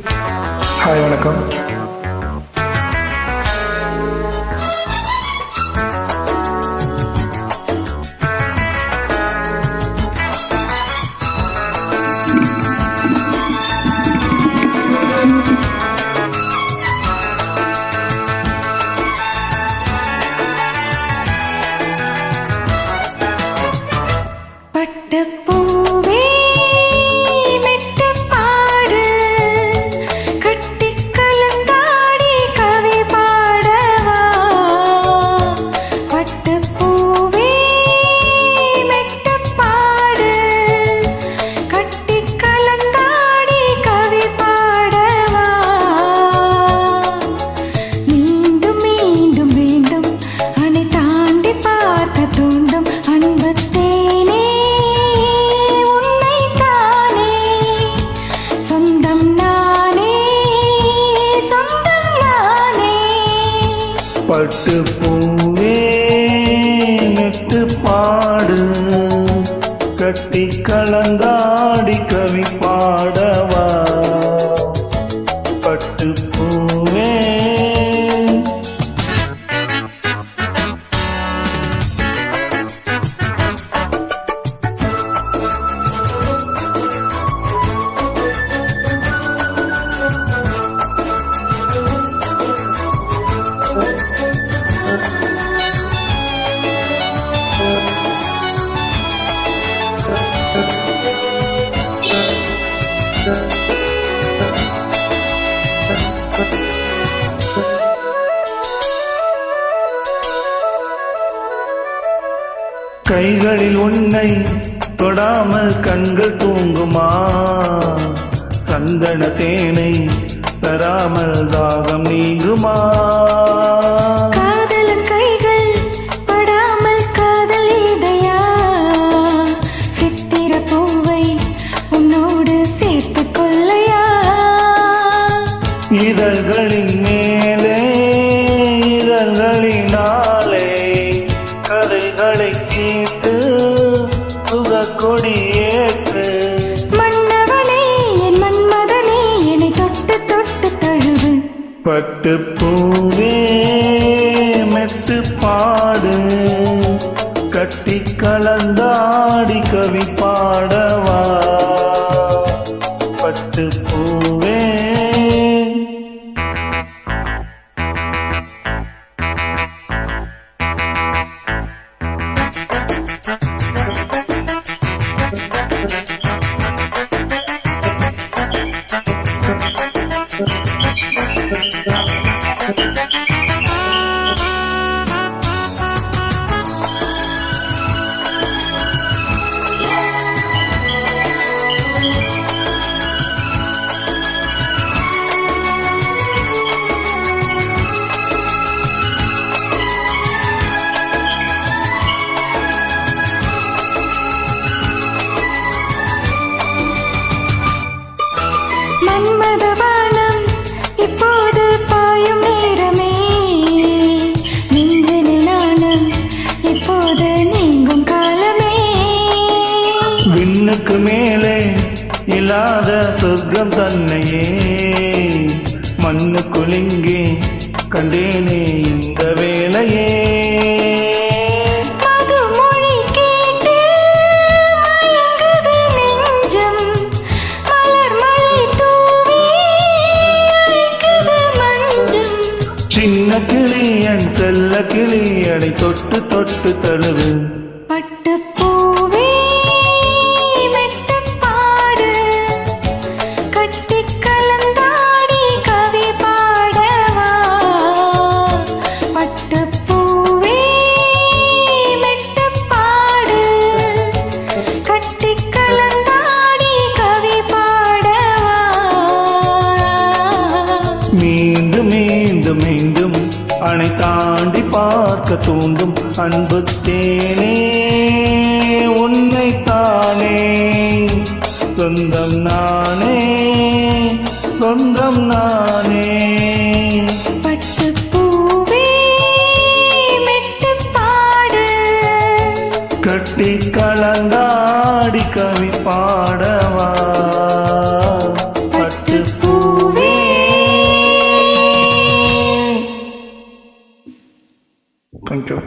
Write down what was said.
Hi வணக்கம். பட்டப்பூவே மெட்டுப்பாடு கட்டிக் கலந்தாடி கவி பாடவா. பட்டப்பூவே மெட்டுப்பாடு கட்டிக் கலந்தாடி கவி பாடவா. மீண்டும் மீண்டும் மீண்டும் அணை தாண்டி பார்க்க தூண்டும் அன்பத்தே பட்டு பூவே மெட்டு பாடு கட்டி கலந்தாடி கவி பாடவா. பட்டு பூவே கைகளில் உன்னை தொடாமல் கண்கள் தூங்குமா. சந்தன தேனை தராமல் தாகம் நீங்குமா. காதலன் கைகள் படாமல் காதல் இதையா. சித்திர பூவை உன்னோடு சேர்த்துக் கொள்ளையா. இதழ்களின் மேலே இதழ்களினாலே கதைகளை கேட்டு சுகக்கொடி ஏற்று. மன்னவனே என் மன்மதனே என்னை தொட்டு தொட்டு தழுவு. பட்டு பூவே மெட்டு பாடு கட்டி கலந்தாடி கவி பாடவா. பட்டு பூவே மன்மதவானம் இப்போது பாயும் நேரமே. நெஞ்சில் நாணம் இப்போது நீங்கும் காலமே. விண்ணுக்கு மேலே இல்லாத சொர்க்கம் தன்னையே மண்ணுக்குள் இங்கே கண்டேனே இந்த வேளையே. மதுமொழி கேட்டு மயங்குது நெஞ்சம். மலர் மழை தூவி அழைக்குது மஞ்சம். சின்ன கிளியன் செல்ல கிளியடை தொட்டு தொட்டு தழுவு. பட்டுப்பூவே மெட்டுப்பாடு கட்டிக் கலந்தாடி கவி பாடவா. பட்டுப்பூவே மெட்டுப்பாடு கட்டிக் கலந்தாடி கவி பாடவா. மீண்டும் மீண்டும் மீண்டும் அணை தாண்டி பார்க்க தூண்டும் அன்பு தேனே உன்னை தானே. சொந்தம் நானே சொந்தம் நானே. பட்டுப்பூவே மெட்டுப்பாடு கட்டி கலந்தாடி கவி பாடவா. பட்டு பட்டுப்பூவே தேங்க்யூ